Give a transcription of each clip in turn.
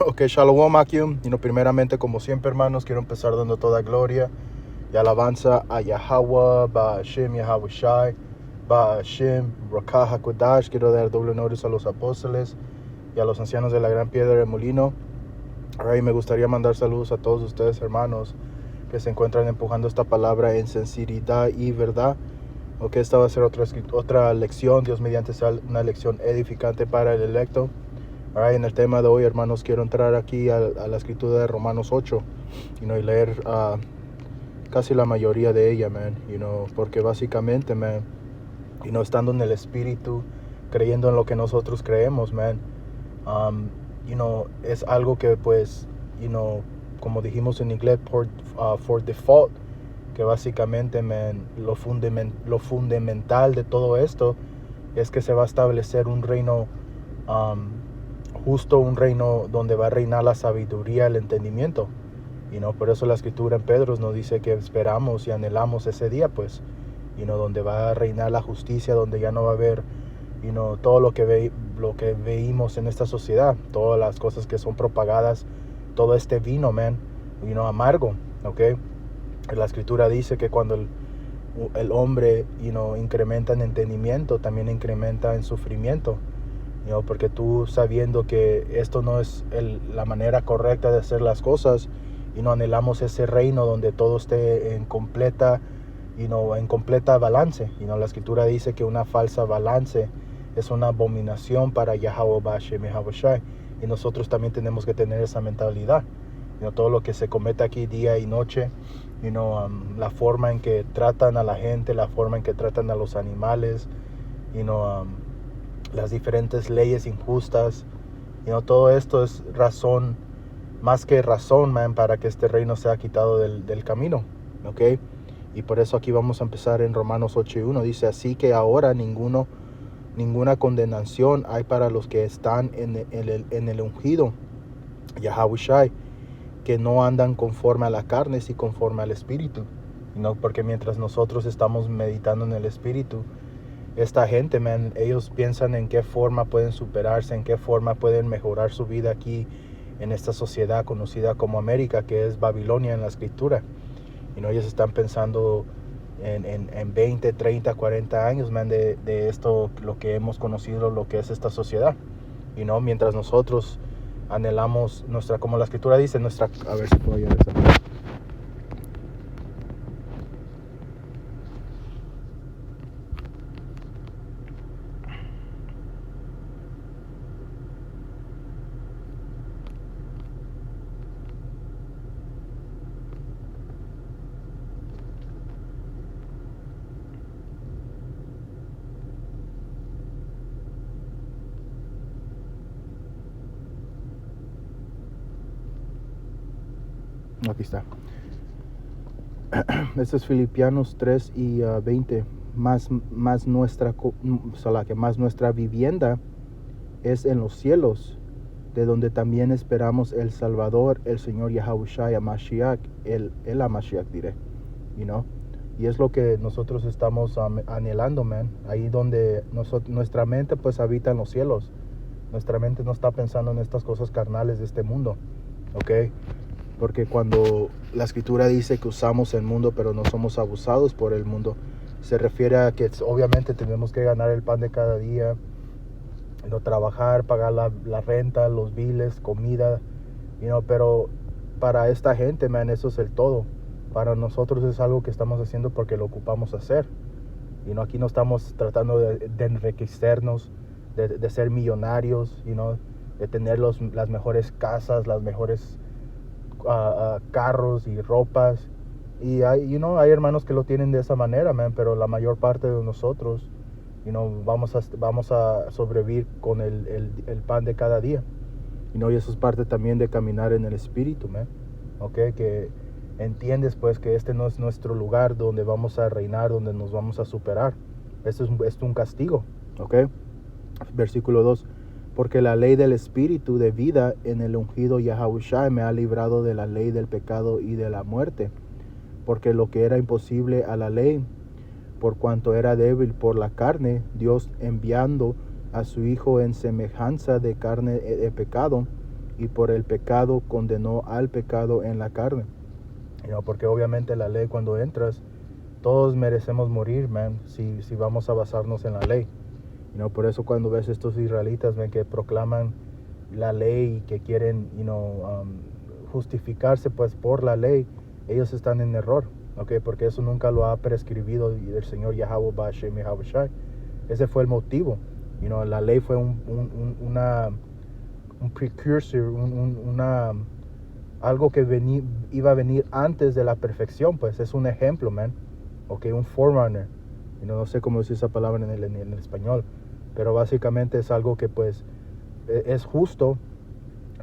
Ok, Shalom Akim. Primeramente, como siempre, hermanos, quiero empezar dando toda gloria y alabanza a Yahweh, Ba'ashem, Yahweh Shai, Ba'ashem, Rakah HaKodash. Quiero dar doble honores a los apóstoles y a los ancianos de la gran piedra del molino. Ahora, me gustaría mandar saludos a todos ustedes, hermanos, que se encuentran empujando esta palabra en sinceridad y verdad. Ok, esta va a ser otra lección. Dios mediante sea una lección edificante para el electo. En el tema de hoy, hermanos, quiero entrar aquí a la escritura de Romanos 8 y leer casi la mayoría de ella, porque básicamente, estando en el Espíritu, creyendo en lo que nosotros creemos, es algo que, pues, como dijimos en inglés, for default, que básicamente, lo fundamental de todo esto es que se va a establecer un reino justo, un reino donde va a reinar la sabiduría, el entendimiento. Por eso la escritura en Pedro nos dice que esperamos y anhelamos ese día, pues, donde va a reinar la justicia, donde ya no va a haber, todo lo que veímos en esta sociedad, todas las cosas que son propagadas, todo este vino, amargo, ¿ok? La escritura dice que cuando el hombre, incrementa en entendimiento, también incrementa en sufrimiento. Porque tú, sabiendo que esto no es la manera correcta de hacer las cosas, anhelamos ese reino donde todo esté en completa balance. La escritura dice que una falsa balance es una abominación para Yahweh Ba'ashem Yahweh Shai, y nosotros también tenemos que tener esa mentalidad. Todo lo que se comete aquí día y noche, la forma en que tratan a la gente, la forma en que tratan a los animales, las diferentes leyes injustas, todo esto es razón, más que razón, para que este reino sea quitado del camino, ¿ok? Y por eso aquí vamos a empezar en Romanos 8:1. Dice, así que ahora ninguna condenación hay para los que están en el ungido, Yahweh Shai, que no andan conforme a la carne, sino conforme al Espíritu. Porque mientras nosotros estamos meditando en el Espíritu, esta gente, ellos piensan en qué forma pueden superarse, en qué forma pueden mejorar su vida aquí en esta sociedad conocida como América, que es Babilonia en la escritura. Ellos están pensando en 20, 30, 40 años, de esto, lo que hemos conocido, lo que es esta sociedad. Mientras nosotros anhelamos como la escritura dice, a ver si puedo llegar a esa. Aquí está. Este es Filipianos 3 y 20. Más nuestra vivienda es en los cielos, de donde también esperamos el Salvador, el Señor Yahushua HaMashiach, el HaMashiach diré, y es lo que nosotros estamos anhelando, ahí donde nuestra mente pues habita en los cielos. Nuestra mente no está pensando en estas cosas carnales de este mundo, ¿ok? Porque cuando la escritura dice que usamos el mundo pero no somos abusados por el mundo, se refiere a que obviamente tenemos que ganar el pan de cada día, trabajar, pagar la renta, los biles, comida, pero para esta gente, eso es el todo. Para nosotros es algo que estamos haciendo porque lo ocupamos hacer. Aquí no estamos tratando de enriquecernos, de ser millonarios, de tener las mejores casas, las mejores carros y ropas. Y hay hermanos que lo tienen de esa manera, pero la mayor parte de nosotros, vamos a sobrevivir con el pan de cada día. Y eso es parte también de caminar en el Espíritu, okay, que entiendes pues que este no es nuestro lugar donde vamos a reinar, donde nos vamos a superar. Esto es un castigo, okay. Versículo 2. Porque la ley del Espíritu de vida en el ungido Yahushua me ha librado de la ley del pecado y de la muerte. Porque lo que era imposible a la ley, por cuanto era débil por la carne, Dios enviando a su Hijo en semejanza de carne de pecado, y por el pecado condenó al pecado en la carne. Porque obviamente la ley, cuando entras, todos merecemos morir, man, si vamos a basarnos en la ley. Por eso cuando ves estos israelitas, que proclaman la ley y que quieren, justificarse pues por la ley, ellos están en error, porque eso nunca lo ha prescribido el Señor Yahweh Ba'Shem Yahweh Shai. Ese fue el motivo. La ley fue un precursor, algo que iba a venir antes de la perfección, pues es un ejemplo, man. Un forerunner. No sé cómo decir esa palabra en el español, pero básicamente es algo que pues es justo,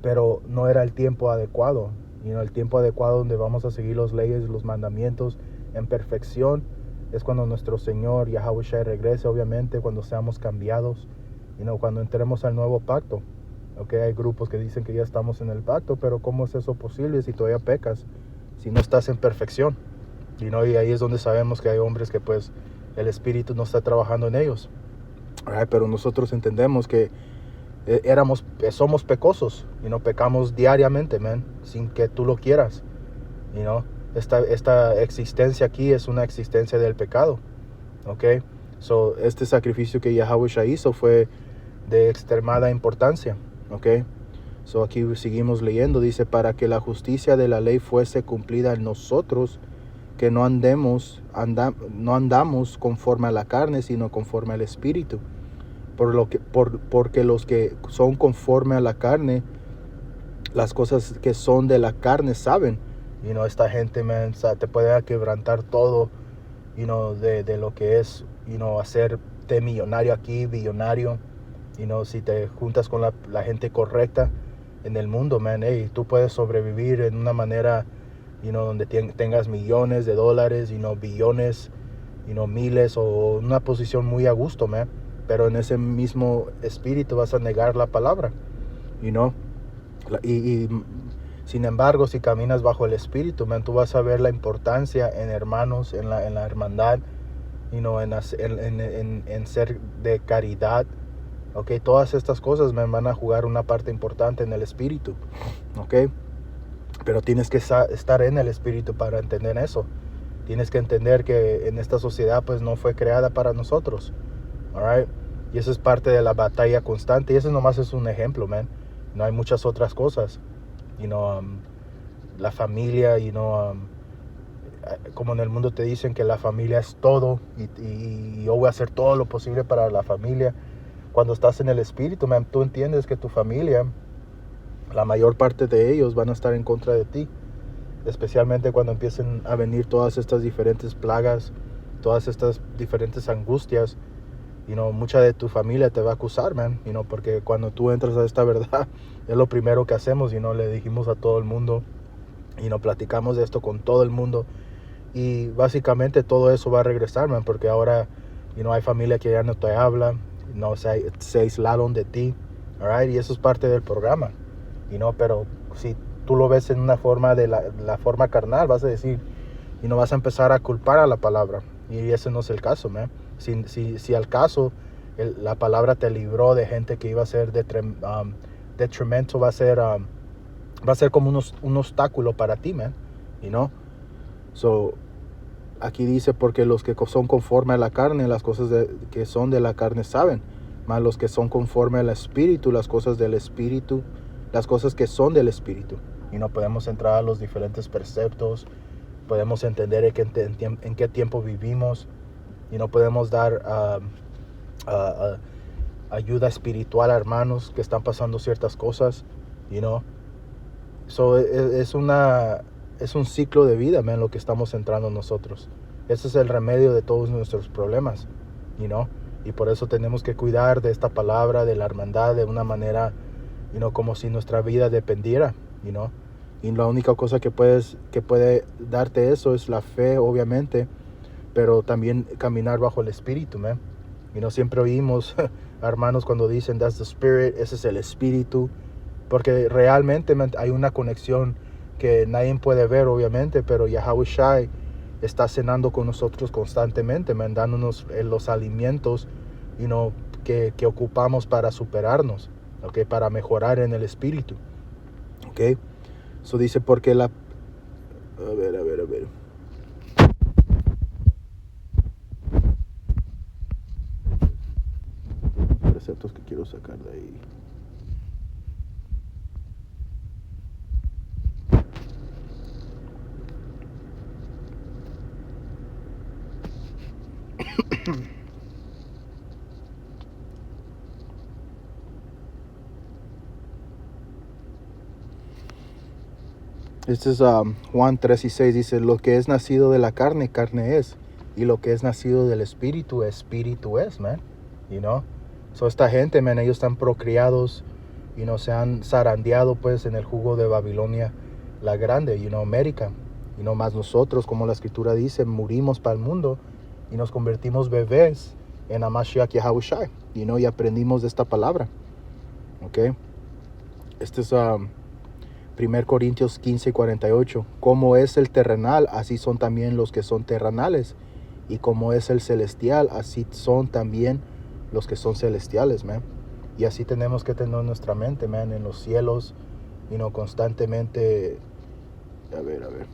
pero no era el tiempo adecuado. El tiempo adecuado donde vamos a seguir las leyes, los mandamientos en perfección, es cuando nuestro Señor Yahweh Shai regrese, obviamente, cuando seamos cambiados, cuando entremos al nuevo pacto. Hay grupos que dicen que ya estamos en el pacto, pero ¿cómo es eso posible si todavía pecas? Si no estás en perfección. Y ahí es donde sabemos que hay hombres que pues el Espíritu no está trabajando en ellos. Pero nosotros entendemos que somos pecosos, pecamos diariamente, man, sin que tú lo quieras. Esta existencia aquí es una existencia del pecado. So, este sacrificio que Yahweh Shai hizo fue de extremada importancia. So aquí seguimos leyendo, dice, para que la justicia de la ley fuese cumplida en nosotros, que no andamos conforme a la carne, sino conforme al Espíritu. Porque los que son conforme a la carne, las cosas que son de la carne saben. Esta gente, man, te puede quebrantar todo, de lo que es, hacerte millonario aquí, billonario. Si te juntas con la gente correcta en el mundo, man, tú puedes sobrevivir en una manera, donde tengas millones de dólares, billones, miles, o una posición muy a gusto, man. Pero en ese mismo espíritu vas a negar la palabra, y sin embargo, si caminas bajo el espíritu, man, tú vas a ver la importancia en hermanos, en la hermandad, en ser de caridad. Todas estas cosas van a jugar una parte importante en el espíritu. Pero tienes que estar en el espíritu para entender eso. Tienes que entender que en esta sociedad pues no fue creada para nosotros. Y eso es parte de la batalla constante. Y eso nomás es un ejemplo, man. No hay muchas otras cosas. La familia, como en el mundo te dicen que la familia es todo. Y yo voy a hacer todo lo posible para la familia. Cuando estás en el espíritu, man, tú entiendes que tu familia, la mayor parte de ellos van a estar en contra de ti. Especialmente cuando empiecen a venir todas estas diferentes plagas, todas estas diferentes angustias. Mucha de tu familia te va a acusar, man. Porque cuando tú entras a esta verdad, es lo primero que hacemos. Le dijimos a todo el mundo. Platicamos de esto con todo el mundo. Y básicamente todo eso va a regresar, man. Porque ahora, hay familia que ya no te habla. Se aislaron de ti, y eso es parte del programa, pero si tú lo ves en una forma de la forma carnal, vas a decir, vas a empezar a culpar a la palabra, y ese no es el caso, man. Si al caso la palabra te libró de gente que iba a ser detrimento, va a ser como un obstáculo para ti, man, so aquí dice, porque los que son conforme a la carne, las cosas que son de la carne saben, mas los que son conforme al espíritu, las cosas del espíritu, las cosas que son del espíritu. Podemos entrar a los diferentes preceptos, podemos entender en qué tiempo vivimos, podemos dar ayuda espiritual a hermanos que están pasando ciertas cosas, so es un ciclo de vida, man, lo que estamos entrando nosotros. Ese es el remedio de todos nuestros problemas, y por eso tenemos que cuidar de esta palabra, de la hermandad, de una manera, como si nuestra vida dependiera, y la única cosa que puede darte eso es la fe, obviamente, pero también caminar bajo el espíritu, man. Siempre oímos a hermanos cuando dicen, that's the spirit, ese es el espíritu, porque realmente, man, hay una conexión que nadie puede ver, obviamente, pero Yahweh Shai está cenando con nosotros constantemente, dándonos los alimentos, que ocupamos para superarnos, para mejorar en el espíritu. Ok. So dice porque la... A ver. Los preceptos que quiero sacar de ahí. Este es Juan 3:6. Dice, lo que es nacido de la carne, carne es. Y lo que es nacido del espíritu, espíritu es, man. You know? So esta gente, man, ellos están procreados y no se han zarandeado pues en el jugo de Babilonia la grande, América. Y no más nosotros, como la escritura dice, murimos para el mundo y nos convertimos bebés en Hamashiach Yahushai, y aprendimos de esta palabra. Ok. Este es 1 Corintios 15:48. Como es el terrenal, así son también los que son terrenales. Y como es el celestial, así son también los que son celestiales, man. Y así tenemos que tener nuestra mente, man, en los cielos, constantemente. A ver.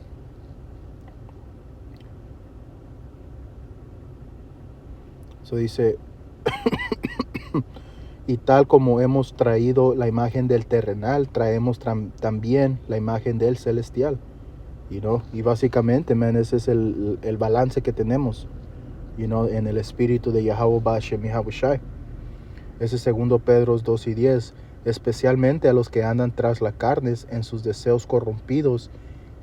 Eso dice, y tal como hemos traído la imagen del terrenal, traemos también la imagen del celestial. Y básicamente, man, ese es el balance que tenemos, en el espíritu de Yahweh Bashem Yahushai. Ese es 2 Pedro 2:10. Especialmente a los que andan tras la carne en sus deseos corrompidos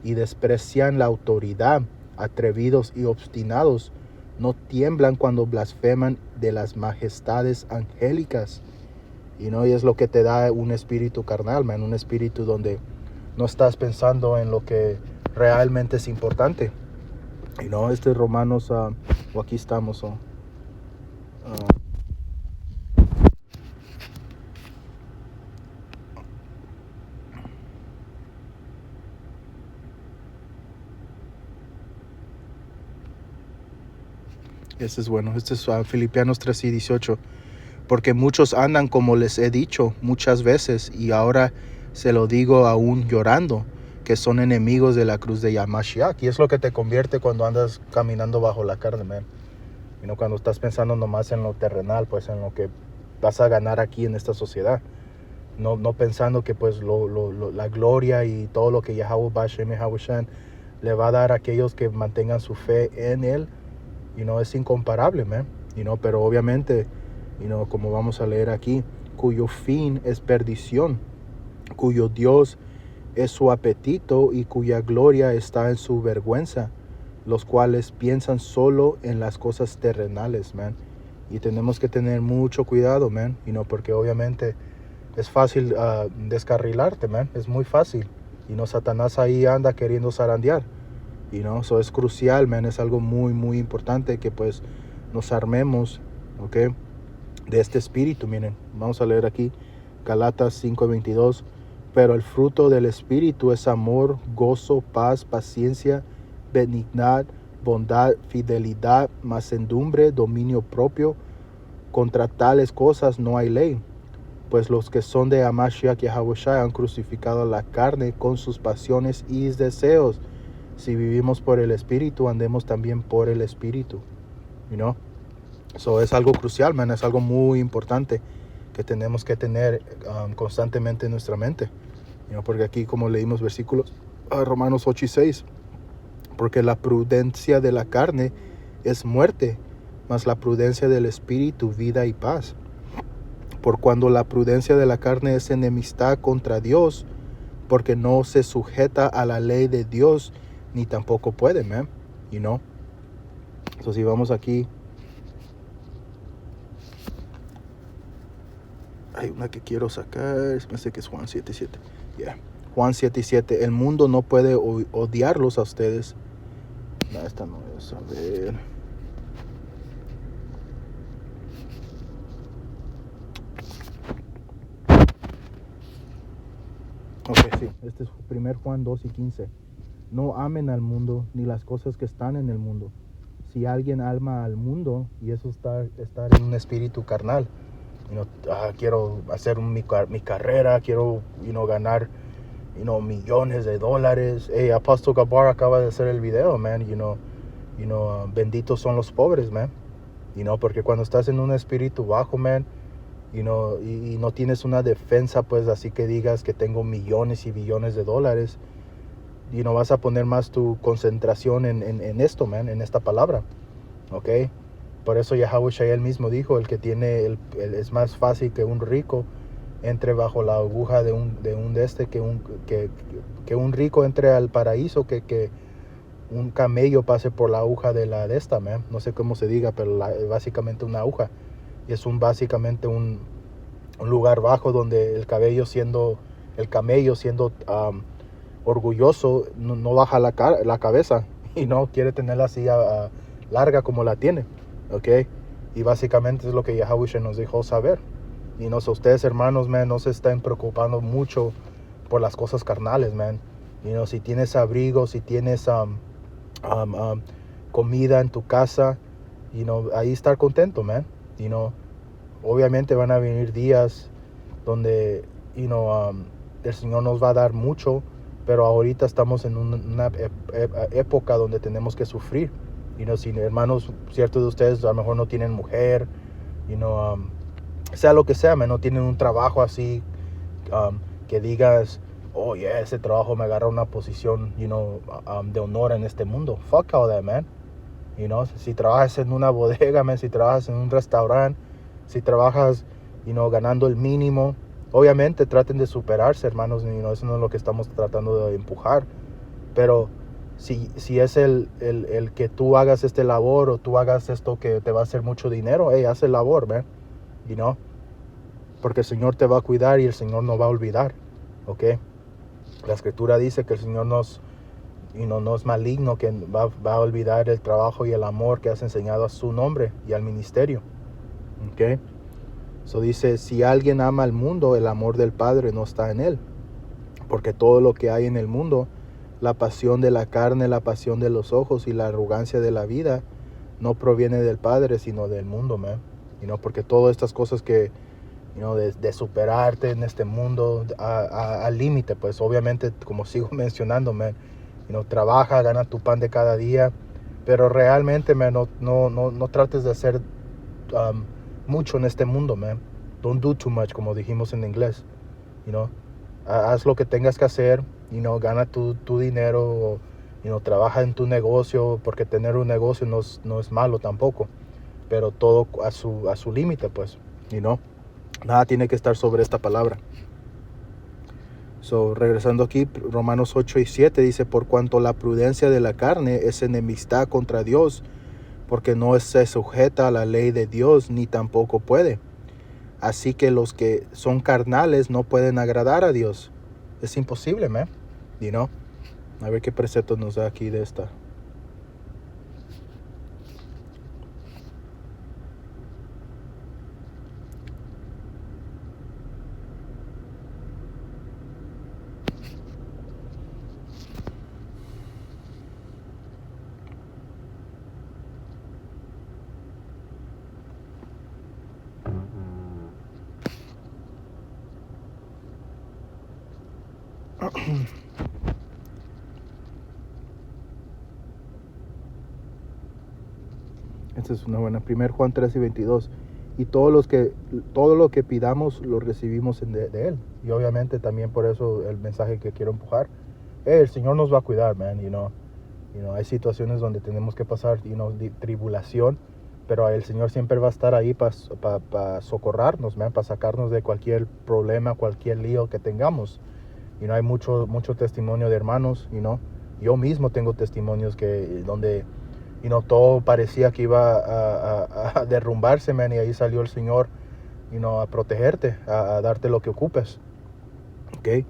y desprecian la autoridad, atrevidos y obstinados, no tiemblan cuando blasfeman de las majestades angélicas. Y es lo que te da un espíritu carnal, man, un espíritu donde no estás pensando en lo que realmente es importante. Este es Romanos, o aquí estamos. Este es bueno. Este es Filipenses 3:18. Porque muchos andan como les he dicho muchas veces, y ahora se lo digo aún llorando, que son enemigos de la cruz de Yamashiach. Y es lo que te convierte cuando andas caminando bajo la carne, man. Cuando estás pensando nomás en lo terrenal, pues en lo que vas a ganar aquí en esta sociedad. No pensando que pues la gloria y todo lo que Yahweh Bashem Yahushua le va a dar a aquellos que mantengan su fe en él, es incomparable, man. Pero obviamente, como vamos a leer aquí, cuyo fin es perdición, cuyo Dios es su apetito y cuya gloria está en su vergüenza, los cuales piensan solo en las cosas terrenales, man. Y tenemos que tener mucho cuidado, man, porque obviamente es fácil descarrilarte, man. Es muy fácil. Satanás ahí anda queriendo zarandear. Eso es crucial, man. Es algo muy, muy importante que pues nos armemos, ¿ok? De este espíritu. Miren, vamos a leer aquí Galatas 5:22. Pero el fruto del espíritu es amor, gozo, paz, paciencia, benignidad, bondad, fidelidad, mansedumbre, dominio propio. Contra tales cosas no hay ley. Pues los que son de Hamashiach Yahushua han crucificado la carne con sus pasiones y deseos. Si vivimos por el espíritu, andemos también por el espíritu. So es algo crucial, man. Es algo muy importante que tenemos que tener constantemente en nuestra mente. Porque aquí, como leímos versículos Romanos 8:6, porque la prudencia de la carne es muerte, mas la prudencia del espíritu vida y paz. Por cuando la prudencia de la carne es enemistad contra Dios, porque no se sujeta a la ley de Dios, ni tampoco puede, man. So si vamos aquí, hay una que quiero sacar, me sé que es Juan 7:7. Yeah. Juan 7:7. El mundo no puede odiarlos a ustedes. No, esta no es. A ver. Ok, sí. Este es 1 Juan 2:15. No amen al mundo ni las cosas que están en el mundo. Si alguien ama al mundo, y eso estar en un espíritu carnal, quiero hacer mi carrera, quiero ganar millones de dólares. Hey, Apostle Gabar acaba de hacer el video, man. Benditos son los pobres, man. Porque cuando estás en un espíritu bajo, man, y no tienes una defensa, pues así que digas que tengo millones y billones de dólares, vas a poner más tu concentración en esto, man, en esta palabra, ¿ok? Por eso Yahawashi él mismo dijo, el que tiene, es más fácil que un rico entre bajo la aguja que un rico entre al paraíso, que un camello pase por la aguja de la de esta, man. No sé cómo se diga, pero básicamente una aguja. Y es básicamente un lugar bajo donde el camello siendo orgulloso no baja la cabeza y no quiere tenerla así larga como la tiene, ¿ok? Y básicamente es lo que Yahawashi nos dejó saber. Ustedes, hermanos, man, no se estén preocupando mucho por las cosas carnales, man. Si tienes abrigo, si tienes comida en tu casa, ahí estar contento, man. Obviamente van a venir días donde, el Señor nos va a dar mucho, pero ahorita estamos en una época donde tenemos que sufrir. Si hermanos, ciertos de ustedes a lo mejor no tienen mujer, sea lo que sea, man, no tienen un trabajo así, que digas, oh yeah, ese trabajo me agarra una posición, de honor en este mundo. Fuck all that, man. Si trabajas en una bodega, man, si trabajas en un restaurante, si trabajas, ganando el mínimo, obviamente traten de superarse, hermanos. Eso no es lo que estamos tratando de empujar. Pero si es el que tú hagas este labor o tú hagas esto que te va a hacer mucho dinero, hey, haz el labor, man. Porque el Señor te va a cuidar y el Señor no va a olvidar, ¿ok? La Escritura dice que el Señor no es maligno, que va a olvidar el trabajo y el amor que has enseñado a su nombre y al ministerio, ¿ok? Eso dice, si alguien ama al mundo, el amor del Padre no está en él. Porque todo lo que hay en el mundo, la pasión de la carne, la pasión de los ojos y la arrogancia de la vida, no proviene del Padre, sino del mundo, man. Porque todas estas cosas que, de superarte en este mundo al límite, pues obviamente, como sigo mencionando, man, trabaja, gana tu pan de cada día, pero realmente, man, no trates de hacer mucho en este mundo, man. Don't do too much, como dijimos en inglés, haz lo que tengas que hacer, gana tu dinero, trabaja en tu negocio, porque tener un negocio no es malo tampoco, pero todo a su límite, pues, nada tiene que estar sobre esta palabra. Regresando aquí, Romanos 8 y 7 dice, por cuanto la prudencia de la carne es enemistad contra Dios, porque no se sujeta a la ley de Dios, ni tampoco puede. Así que los que son carnales no pueden agradar a Dios. Es imposible, man. A ver qué precepto nos da aquí de esta. Esta es una buena. 1 Juan 3 y 22. Y todo lo que pidamos lo recibimos de Él. Y obviamente también por eso el mensaje que quiero empujar. El Señor nos va a cuidar, man. Hay situaciones donde tenemos que pasar tribulación, pero el Señor siempre va a estar ahí para socorrernos, man, para sacarnos de cualquier problema, cualquier lío que tengamos. Hay mucho testimonio de hermanos, yo mismo tengo testimonios donde todo parecía que iba a derrumbarse, man, y ahí salió el Señor a protegerte, a darte lo que ocupes, ¿ok?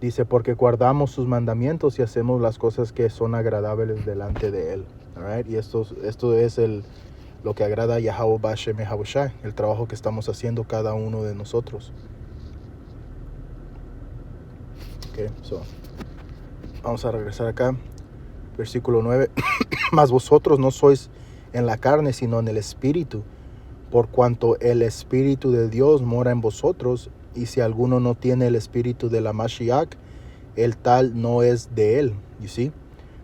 Dice, porque guardamos sus mandamientos y hacemos las cosas que son agradables delante de Él, right? Y esto es lo que agrada a Yahweh Bashem Yahawashi, el trabajo que estamos haciendo cada uno de nosotros. Okay, vamos a regresar acá. Versículo 9. Mas vosotros no sois en la carne, sino en el Espíritu, por cuanto el Espíritu de Dios mora en vosotros. Y si alguno no tiene el Espíritu de la Mashiach, el tal no es de él, you see.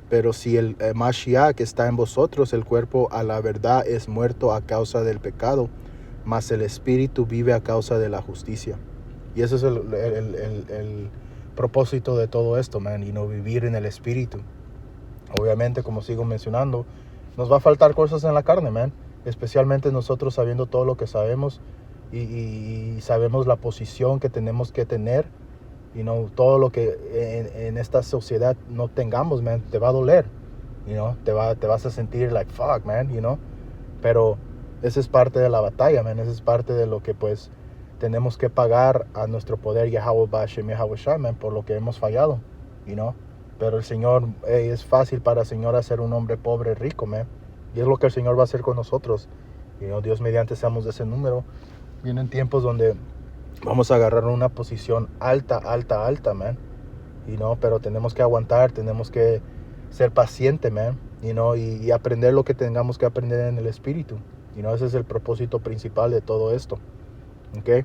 Pero si el Mashiach está en vosotros, el cuerpo a la verdad es muerto a causa del pecado, mas el espíritu vive a causa de la justicia. Y ese es el propósito de todo esto, man, y no vivir en el espíritu. Obviamente, como sigo mencionando, nos va a faltar cosas en la carne, man, especialmente nosotros sabiendo todo lo que sabemos y sabemos la posición que tenemos que tener. Todo lo que en esta sociedad no tengamos, man, te va a doler, te vas a sentir like fuck, man, pero esa es parte de la batalla, man, esa es parte de lo que pues tenemos que pagar a nuestro poder Yahweh Bashem Yahweh Shai, man, por lo que hemos fallado, pero el Señor, es fácil para el Señor hacer un hombre pobre rico, man, y es lo que el Señor va a hacer con nosotros, Dios mediante seamos de ese número. Vienen tiempos donde vamos a agarrar una posición alta, man, pero tenemos que aguantar, tenemos que ser paciente, man, y aprender lo que tengamos que aprender en el espíritu, ese es el propósito principal de todo esto, ¿ok?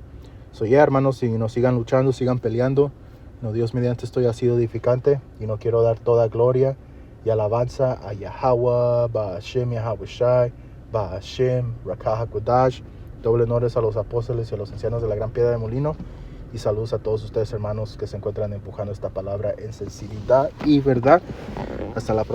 So yeah, hermanos, sigan luchando, sigan peleando, Dios mediante esto ha sido edificante, y quiero dar toda gloria y alabanza a Yahweh, Ba'ashem Yahweh Shai, Ba'ashem Rakah HaKodash. Doble honores a los apóstoles y a los ancianos de la Gran Piedra de Molino. Y saludos a todos ustedes, hermanos, que se encuentran empujando esta palabra en sensibilidad y verdad. Hasta la próxima.